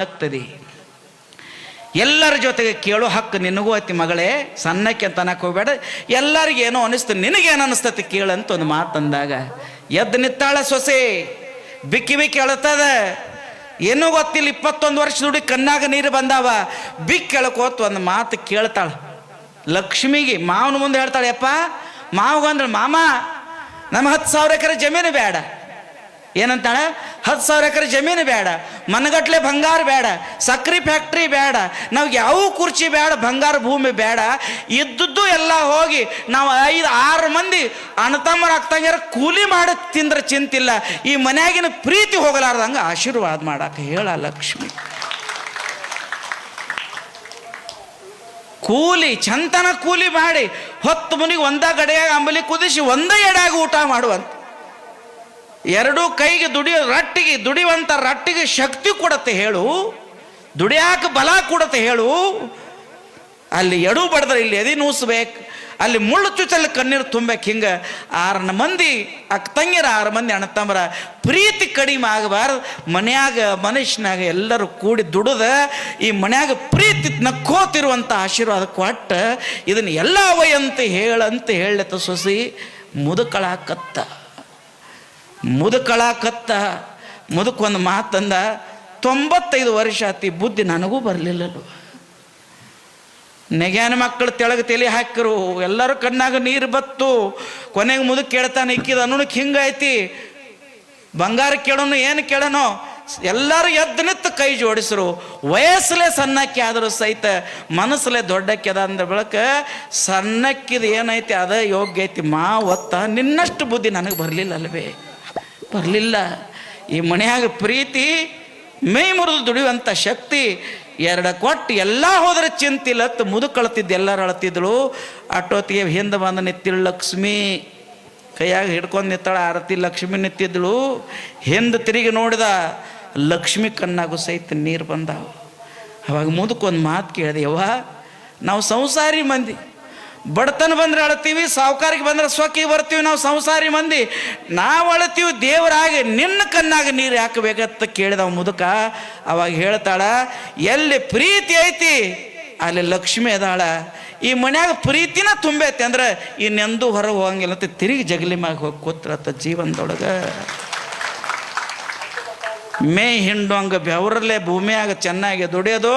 ಆಗ್ತದೆ. ಎಲ್ಲರ ಜೊತೆಗೆ ಕೇಳೋ ಹಕ್ಕು ನಿನಗೂ ಐತಿ ಮಗಳೇ, ಸಣ್ಣಕ್ಕೆ ಅಂತ ಅನ್ನಕ್ಕೆ ಹೋಗ್ಬೇಡ. ಎಲ್ಲರಿಗೂ ಏನೋ ಅನಿಸ್ತು, ನಿನಗೇನು ಅನಿಸ್ತತಿ ಕೇಳಂತ ಒಂದು ಮಾತಂದಾಗ ಎದ್ದು ನಿತ್ತಾಳ ಸೊಸೆ. ಬಿಕ್ಕಿ ಬಿಕ್ಕಿ ಅಳತದ, ಏನೂ ಗೊತ್ತಿಲ್ಲ. 21 ವರ್ಷ ದುಡಿ ಕಣ್ಣಾಗ ನೀರು ಬಂದಾವ. ಬಿಕ್ಕಿ ಎಳ್ಕೋತ ಒಂದು ಮಾತು ಕೇಳ್ತಾಳ ಲಕ್ಷ್ಮಿಗೆ. ಮಾವನ ಮುಂದೆ ಹೇಳ್ತಾಳೆ, ಯಪ್ಪ ಮಾವಗಂದ್ರೆ, ಮಾಮ ನಮ್ಗೆ 10,000 ಎಕರೆ ಜಮೀನು ಬೇಡ. ಏನಂತಾಳ? 10,000 ಎಕರೆ ಜಮೀನು ಬೇಡ, ಮನಗಟ್ಲೆ ಬಂಗಾರ ಬೇಡ, ಸಕ್ರೆ ಫ್ಯಾಕ್ಟ್ರಿ ಬೇಡ, ನಮ್ಗೆ ಯಾವ ಕುರ್ಚಿ ಬೇಡ, ಬಂಗಾರ ಭೂಮಿ ಬೇಡ. ಇದ್ದದ್ದು ಎಲ್ಲ ಹೋಗಿ ನಾವು 5-6 ಮಂದಿ ಅಣ್ಣತಮ್ಮರ ಆಗ್ತಂಗಾರ ಕೂಲಿ ಮಾಡಿ ತಿಂದ್ರೆ ಚಿಂತಿಲ್ಲ. ಈ ಮನ್ಯಾಗಿನ ಪ್ರೀತಿ ಹೋಗಲಾರ್ದಂಗೆ ಆಶೀರ್ವಾದ ಮಾಡಾಕ ಹೇಳ ಲಕ್ಷ್ಮಿ. ಕೂಲಿ ಚಂತನ ಕೂಲಿ ಮಾಡಿ 10 ಮನಿಗೆ ಒಂದ ಗಡೆಯಾಗ ಅಂಬಲಿ ಕುದಿಸಿ ಒಂದೇ ಎಡಾಗ ಊಟ ಮಾಡುವಂತ. 2 ಕೈಗೆ ದುಡಿಯುವಂತ ರಟ್ಟಿಗೆ ಶಕ್ತಿ ಕೊಡತ್ತೆ ಹೇಳು, ದುಡಿಯಾಕ ಬಲ ಕೊಡತ್ತೆ ಹೇಳು. ಅಲ್ಲಿ ಎಡು ಬಡದ್ರೆ ಇಲ್ಲಿ ಎದಿ ನೂಸ್ಬೇಕು, ಅಲ್ಲಿ ಮುಳ್ಳು ಚುಚ್ಚಲ್ಲಿ ಕಣ್ಣೀರು ತುಂಬಬೇಕು. ಹಿಂಗೆ 6 ಮಂದಿ ಅಕ್ಕ ತಂಗಿರ 6 ಮಂದಿ ಅಣ್ಣ ತಮ್ಮರ ಪ್ರೀತಿ ಕಡಿಮೆ ಆಗಬಾರ್ದು. ಮನ್ಯಾಗ ಮನುಷ್ಯನಾಗ ಎಲ್ಲರೂ ಕೂಡಿ ದುಡಿದ ಈ ಮನ್ಯಾಗ ಪ್ರೀತಿ ನಕ್ಕೋತಿರುವಂಥ ಆಶೀರ್ವಾದ ಕೊಟ್ಟ ಇದನ್ನು ಎಲ್ಲ ಅವಯಂತ ಹೇಳತ್ತ ಸೊಸಿ. ಮುದುಕಳಾಕತ್ತ ಮುದುಕೊಂದು ಮಾತಂದ, 95 ವರ್ಷ ಆತಿ, ಬುದ್ಧಿ ನನಗೂ ಬರಲಿಲ್ಲಲ್ವ. ನೆಗ್ಯಾನ ಮಕ್ಕಳು ತೆಳಗೆ ತಲೆ ಹಾಕಿರು, ಎಲ್ಲರೂ ಕಣ್ಣಾಗ ನೀರು ಬತ್ತು. ಕೊನೆಗೆ ಮುದುಕ್ ಕೇಳ್ತಾನೆ, ಇಕ್ಕಿದ ಅನ್ನೋಕ್ಕೆ ಹಿಂಗೈತಿ. ಬಂಗಾರ ಕೇಳೋನು ಏನು ಕೇಳೋನು, ಎಲ್ಲರೂ ಎದ್ದು ನಿತ್ತು ಕೈ ಜೋಡಿಸ್ರು. ವಯಸ್ಸಲ್ಲೇ ಸಣ್ಣಕ್ಕೆ ಆದರೂ ಸಹಿತ ಮನಸ್ಸಲ್ಲೇ ದೊಡ್ಡಕ್ಕೆ ಅದ ಅಂದ ಬಳಕ ಸಣ್ಣಕ್ಕಿದ ಏನೈತಿ ಅದ ಯೋಗ್ಯ ಐತಿ. ಮಾವತ್ತ ನಿನ್ನಷ್ಟು ಬುದ್ಧಿ ನನಗೆ ಬರಲಿಲ್ಲ ಅಲ್ವೇ, ಬರಲಿಲ್ಲ. ಈ ಮನೆಯಾಗ ಪ್ರೀತಿ ಮೈ ಮುರಿದು ದುಡಿಯುವಂಥ ಶಕ್ತಿ 2 ಕೊಟ್ಟು ಎಲ್ಲ ಹೋದ್ರೆ ಚಿಂತಿಲ್ಲತ್ತು. ಮುದುಕಳತಿದ್ದು ಎಲ್ಲರೂ ಅಳತಿದ್ಳು. ಅಟ್ಟೊತ್ತಿಗೆ ಹಿಂದೆ ಬಂದು ನಿತ್ತಿಳು ಲಕ್ಷ್ಮಿ, ಕೈಯಾಗ ಹಿಡ್ಕೊಂಡು ನಿತ್ತಾಳ ಆರತಿ. ಲಕ್ಷ್ಮಿ ನಿಂತಿದ್ಳು. ಹಿಂದೆ ತಿರುಗಿ ನೋಡಿದ, ಲಕ್ಷ್ಮಿ ಕಣ್ಣಾಗೂ ಸಹಿತ ನೀರು ಬಂದಾವ. ಅವಾಗ ಮುದುಕೊಂದು ಮಾತು ಕೇಳಿದೆ, ಯವ್ವ ನಾವು ಸಂಸಾರಿ ಮಂದಿ, ಬಡತನ ಬಂದ್ರೆ ಅಳ್ತೀವಿ, ಸಾವುಕಾರಿಗೆ ಬಂದ್ರೆ ಸೊಕ್ಕಿಗೆ ಬರ್ತೀವಿ. ನಾವು ಸಂಸಾರಿ ಮಂದಿ, ನಾವು ಅಳ್ತೀವಿ ದೇವರಾಗಿ, ನಿನ್ನ ಕಣ್ಣಾಗ ನೀರು ಹಾಕಬೇಕಂತ ಕೇಳಿದವ ಮುದುಕ. ಅವಾಗ ಹೇಳ್ತಾಳ, ಎಲ್ಲಿ ಪ್ರೀತಿ ಐತಿ ಅಲ್ಲಿ ಲಕ್ಷ್ಮಿ ಅದಾಳ. ಈ ಮನ್ಯಾಗ ಪ್ರೀತಿನ ತುಂಬೈತಿ ಅಂದ್ರೆ ಇನ್ನೆಂದೂ ಹೊರಗೆ ಹೋಗಂಗಿಲ್ಲ ಅಂತ ತಿರುಗಿ ಜಗಲಿ ಮ್ಯಾಗ ಹೋಗಿ ಕೂತ್ರತ್ತ ಜೀವನದೊಳಗೆ. ಮೇ ಹಿಂಡುವಂಗೆ ಬೆವರಲ್ಲೇ ಭೂಮಿಯಾಗ ಚೆನ್ನಾಗಿ ದುಡಿಯೋದು,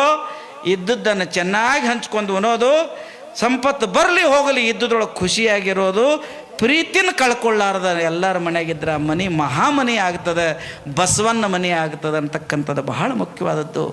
ಇದ್ದದ್ದನ್ನು ಚೆನ್ನಾಗಿ ಹಂಚ್ಕೊಂಡು ಉಣೋದು, ಸಂಪತ್ತು ಬರಲಿ ಹೋಗಲಿ ಇದ್ದದ್ರೊಳಗೆ ಖುಷಿಯಾಗಿರೋದು. ಪ್ರೀತಿನ ಕಳ್ಕೊಳ್ಳಾರ್ದ ಎಲ್ಲರ ಮನೆಯಾಗಿದ್ರೆ ಆ ಮನೆ ಮಹಾಮನೆ ಆಗ್ತದೆ, ಬಸವಣ್ಣ ಮನೆ ಆಗ್ತದೆ ಅಂತಕ್ಕಂಥದ್ದು ಬಹಳ ಮುಖ್ಯವಾದದ್ದು.